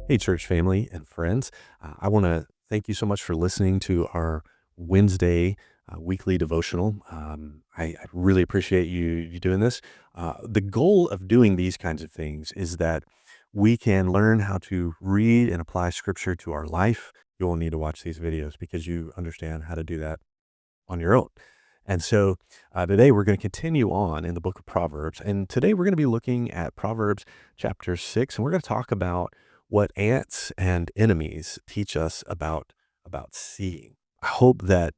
Hey, church family and friends. I want to thank you so much for listening to our Wednesday weekly devotional. I really appreciate you doing this. The goal of doing these kinds of things is that we can learn how to read and apply scripture to our life. You'll need to watch these videos because you understand how to do that on your own. And so today we're going to continue on in the book of Proverbs. And today we're going to be looking at Proverbs chapter 6, and we're going to talk about what ants and enemies teach us about seeing. I hope that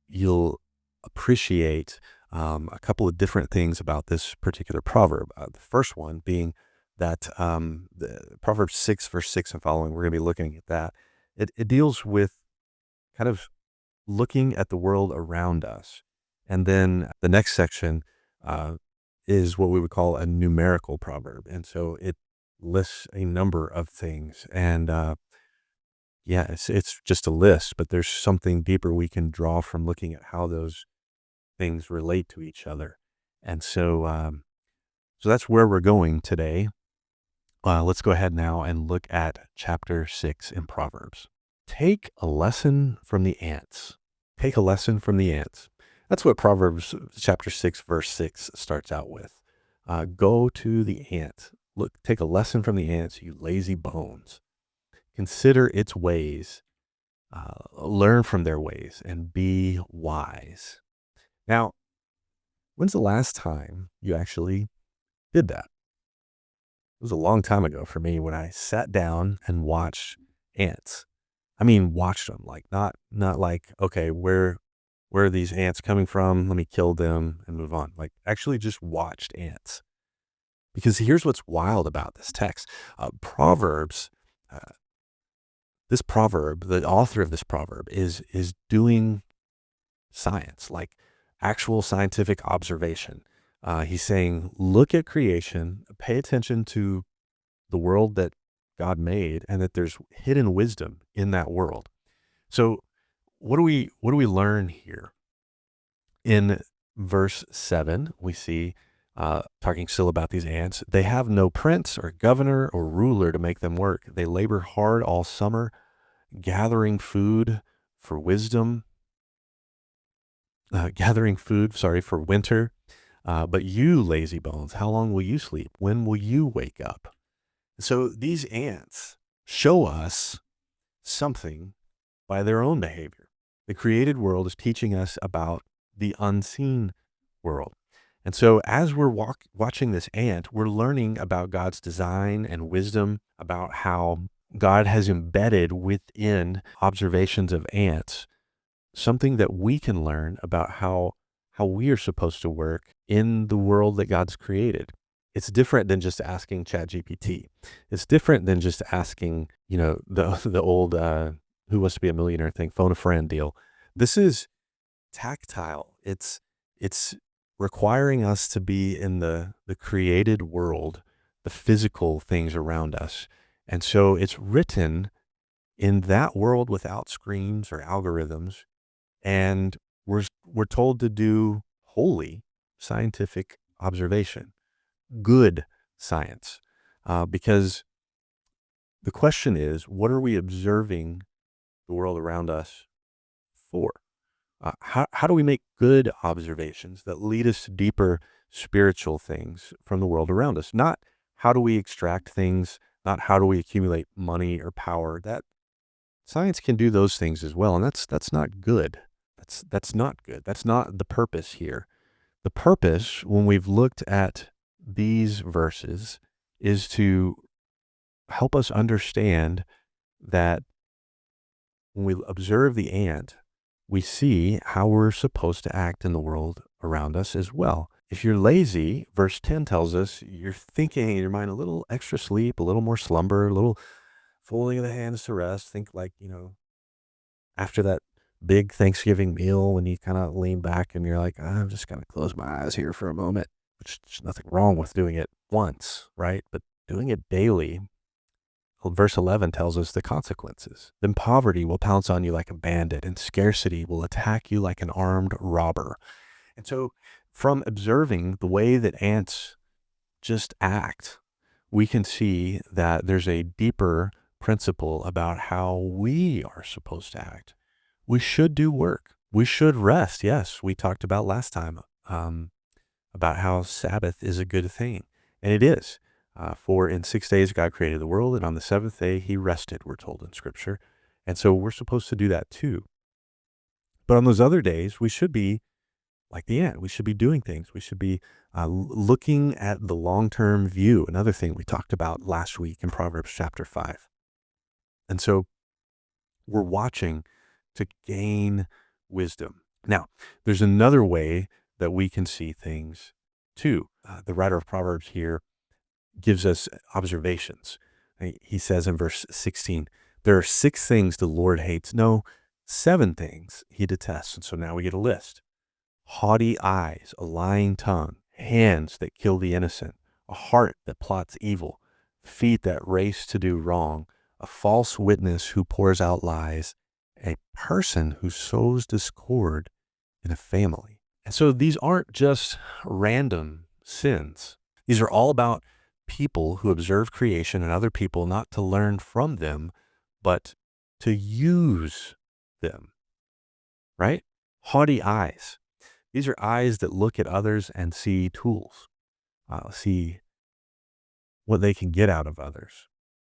you'll appreciate a couple of different things about this particular proverb. The first one being that the Proverbs 6, verse 6 and following, we're going to be looking at that. It deals with kind of looking at the world around us. And then the next section is what we would call a numerical proverb. And so it lists a number of things. And yeah, it's just a list, but there's something deeper we can draw from looking at how those things relate to each other. And so that's where we're going today. Let's go ahead now and look at chapter 6 in Proverbs. Take a lesson from the ants. Take a lesson from the ants. That's what Proverbs chapter 6, verse 6 starts out with. Go to the ant. Look, take a lesson from the ants, you lazy bones. Consider its ways. Learn from their ways and be wise. Now, when's the last time you actually did that? It was a long time ago for me when I sat down and watched ants. I mean, watched them, like not like, okay, where are these ants coming from? Let me kill them and move on. Like actually just watched ants. Because here's what's wild about this text. Proverbs, this proverb, the author of this proverb is doing science, like actual scientific observation. He's saying, look at creation, pay attention to the world that God made, and that there's hidden wisdom in that world. So what do we learn here? In verse 7, we see talking still about these ants. They have no prince or governor or ruler to make them work. They labor hard all summer, gathering food for wisdom, for winter. But you lazy bones, how long will you sleep? When will you wake up? So these ants show us something by their own behavior. The created world is teaching us about the unseen world. And so as we're watching this ant, we're learning about God's design and wisdom, about how God has embedded within observations of ants something that we can learn about how we are supposed to work in the world that God's created. It's different than just asking ChatGPT. It's different than just asking, the old Who Wants to Be a Millionaire thing, phone a friend deal. This is tactile. It's requiring us to be in the created world, the physical things around us. And so it's written in that world without screens or algorithms. And we're told to do holy scientific observation, good science, because the question is, what are we observing the world around us for? How do we make good observations that lead us to deeper spiritual things from the world around us? Not how do we extract things, not how do we accumulate money or power. That science can do those things as well, and that's not good. That's not good. That's not the purpose here. The purpose, when we've looked at these verses, is to help us understand that when we observe the ant, we see how we're supposed to act in the world around us as well. If you're lazy, verse 10 tells us you're thinking in your mind a little extra sleep, a little more slumber, a little folding of the hands to rest. Think like, after that big Thanksgiving meal when you kind of lean back and you're like, I'm just going to close my eyes here for a moment, which there's nothing wrong with doing it once, right? But doing it daily. Well, verse 11 tells us the consequences. Then poverty will pounce on you like a bandit, and scarcity will attack you like an armed robber. And so from observing the way that ants just act, we can see that there's a deeper principle about how we are supposed to act. We should do work. We should rest. Yes, we talked about last time about how Sabbath is a good thing, and it is. For in 6 days God created the world, and on the seventh day He rested. We're told in Scripture, and so we're supposed to do that too. But on those other days, we should be like the ant. We should be doing things. We should be looking at the long-term view. Another thing we talked about last week in Proverbs chapter 5. And so we're watching to gain wisdom. Now, there's another way that we can see things too. The writer of Proverbs here gives us observations. He says in verse 16, there are 6 things the Lord hates. No, 7 things He detests. And so now we get a list. Haughty eyes, a lying tongue, hands that kill the innocent, a heart that plots evil, feet that race to do wrong, a false witness who pours out lies, a person who sows discord in a family. And so these aren't just random sins. These are all about people who observe creation and other people not to learn from them, but to use them, right? Haughty eyes. These are eyes that look at others and see tools, see what they can get out of others,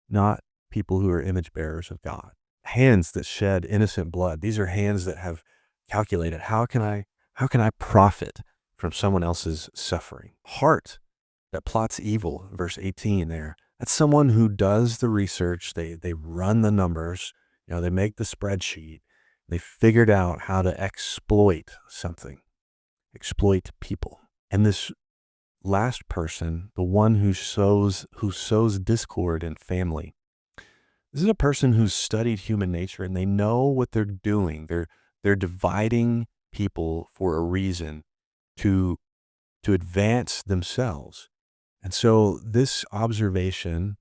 not people who are image bearers of God. Hands that shed innocent blood. These are hands that have calculated, how can I profit from someone else's suffering? Heart that plots evil, verse 18 there. That's someone who does the research. They run the numbers, they make the spreadsheet. They figured out how to exploit something, exploit people. And this last person, the one who sows discord in family, this is a person who's studied human nature and they know what they're doing. They're dividing people for a reason to advance themselves. And so this observation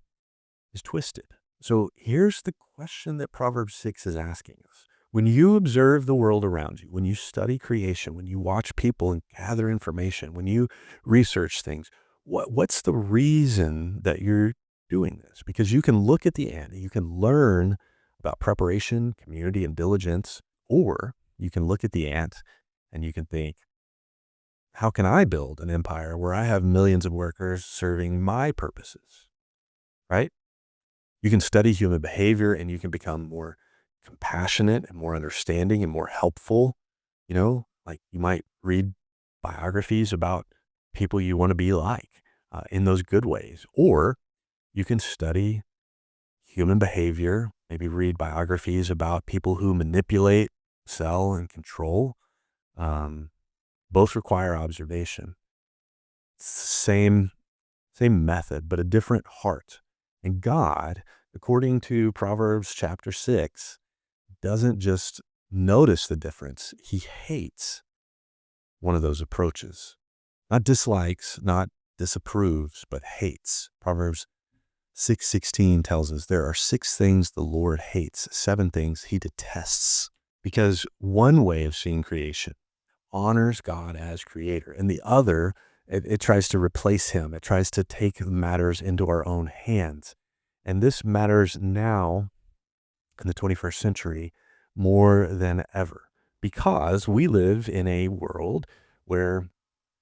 is twisted. So here's the question that Proverbs 6 is asking us. When you observe the world around you, when you study creation, when you watch people and gather information, when you research things, what's the reason that you're doing this? Because you can look at the ant, you can learn about preparation, community, and diligence, or you can look at the ant and you can think, how can I build an empire where I have millions of workers serving my purposes, right? You can study human behavior and you can become more compassionate and more understanding and more helpful. Like you might read biographies about people you want to be like in those good ways. Or you can study human behavior, maybe read biographies about people who manipulate, sell, and control. Both require observation. It's the same method, but a different heart. And God, according to Proverbs chapter 6, doesn't just notice the difference. He hates one of those approaches. Not dislikes, not disapproves, but hates. Proverbs 6:16 tells us there are 6 things the Lord hates, 7 things He detests. Because one way of seeing creation honors God as creator, and the other, it tries to replace Him. It tries to take matters into our own hands. And this matters now in the 21st century more than ever, because we live in a world where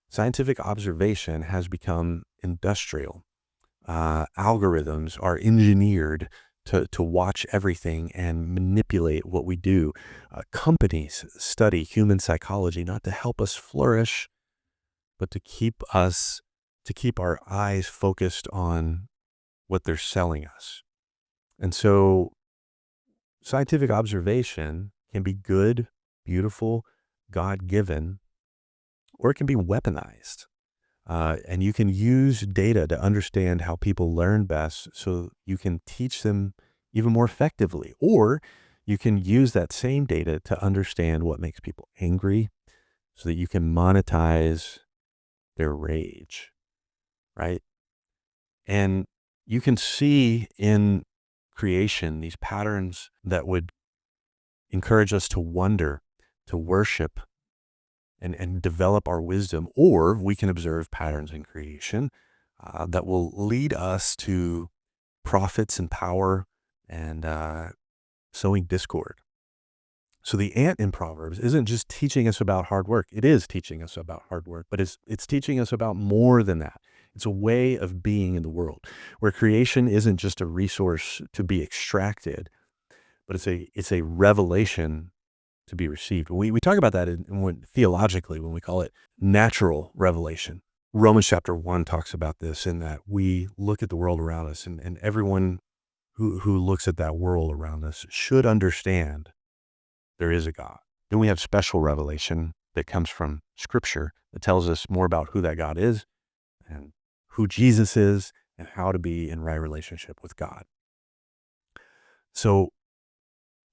scientific observation has become industrial. Algorithms are engineered to watch everything and manipulate what we do. Companies study human psychology not to help us flourish, but to keep our eyes focused on what they're selling us. And so scientific observation can be good, beautiful, God-given, or it can be weaponized. And you can use data to understand how people learn best so you can teach them even more effectively. Or you can use that same data to understand what makes people angry so that you can monetize their rage, right? And you can see in creation these patterns that would encourage us to wonder, to worship, and develop our wisdom, or we can observe patterns in creation that will lead us to profits and power and sowing discord. So the ant in Proverbs isn't just teaching us about hard work. It is teaching us about hard work, but it's teaching us about more than that. It's a way of being in the world where creation isn't just a resource to be extracted, but it's a revelation to be received. We talk about that theologically when we call it natural revelation. Romans chapter 1 talks about this, in that we look at the world around us, and everyone who looks at that world around us should understand there is a God. Then we have special revelation that comes from Scripture that tells us more about who that God is and who Jesus is and how to be in right relationship with God. So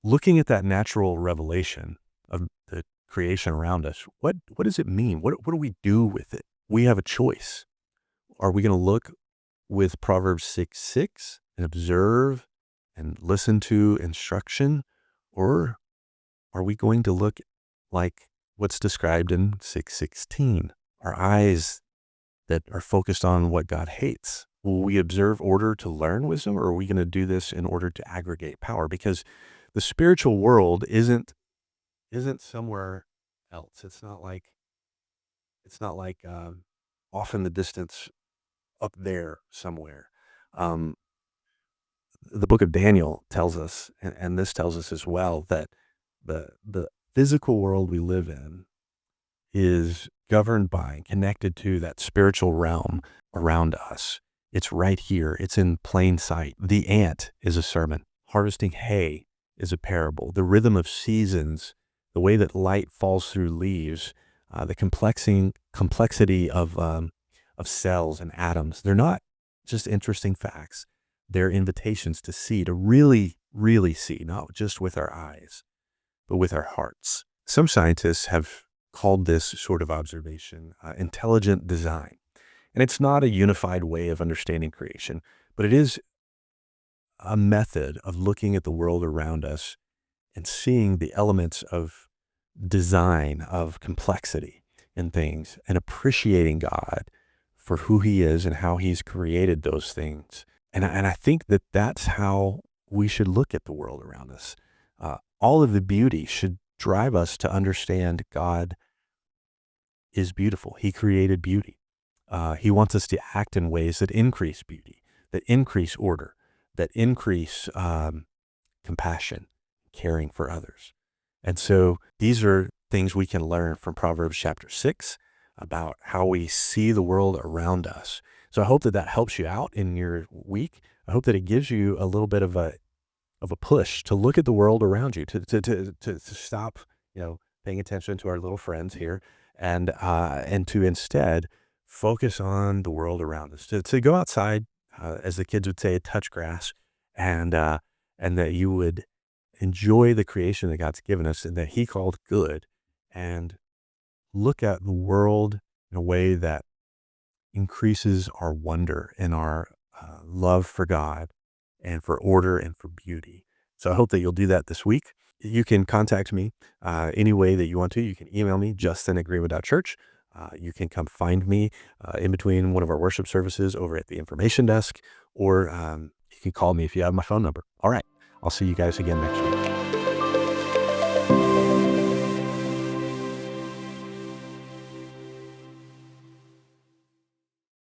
looking at that natural revelation of the creation around us, what does it mean? What do we do with it? We have a choice. Are we going to look with Proverbs 6:6 and observe and listen to instruction? Or are we going to look like what's described in 6:16? Our eyes that are focused on what God hates. Will we observe order to learn wisdom, or are we going to do this in order to aggregate power? Because the spiritual world isn't somewhere else. It's not like off in the distance up there somewhere. Um, the book of Daniel tells us, and this tells us as well, that the physical world we live in is governed by and connected to that spiritual realm around us. It's right here. It's in plain sight. The ant is a sermon. Harvesting hay is a parable. The rhythm of seasons, the way that light falls through leaves, the complexity of cells and atoms. They're not just interesting facts. They're invitations to see, to really, really see, not just with our eyes, but with our hearts. Some scientists have called this sort of observation intelligent design. And it's not a unified way of understanding creation, but it is a method of looking at the world around us and seeing the elements of design, of complexity in things, and appreciating God for who he is and how he's created those things. And I think that that's how we should look at the world around us. All of the beauty should drive us to understand God is beautiful. He created beauty. He wants us to act in ways that increase beauty, that increase order, that increase compassion, caring for others. And so these are things we can learn from Proverbs chapter 6 about how we see the world around us. So I hope that that helps you out in your week. I hope that it gives you a little bit of a push to look at the world around you, to stop, paying attention to our little friends here, and to instead focus on the world around us. To go outside, as the kids would say, touch grass, and that you would enjoy the creation that God's given us and that He called good, and look at the world in a way that increases our wonder and our love for God and for order and for beauty. So I hope that you'll do that this week. You can contact me any way that you want to. You can email me, justin@greenwood.church. You can come find me in between one of our worship services over at the information desk, or you can call me if you have my phone number. All right. I'll see you guys again next week.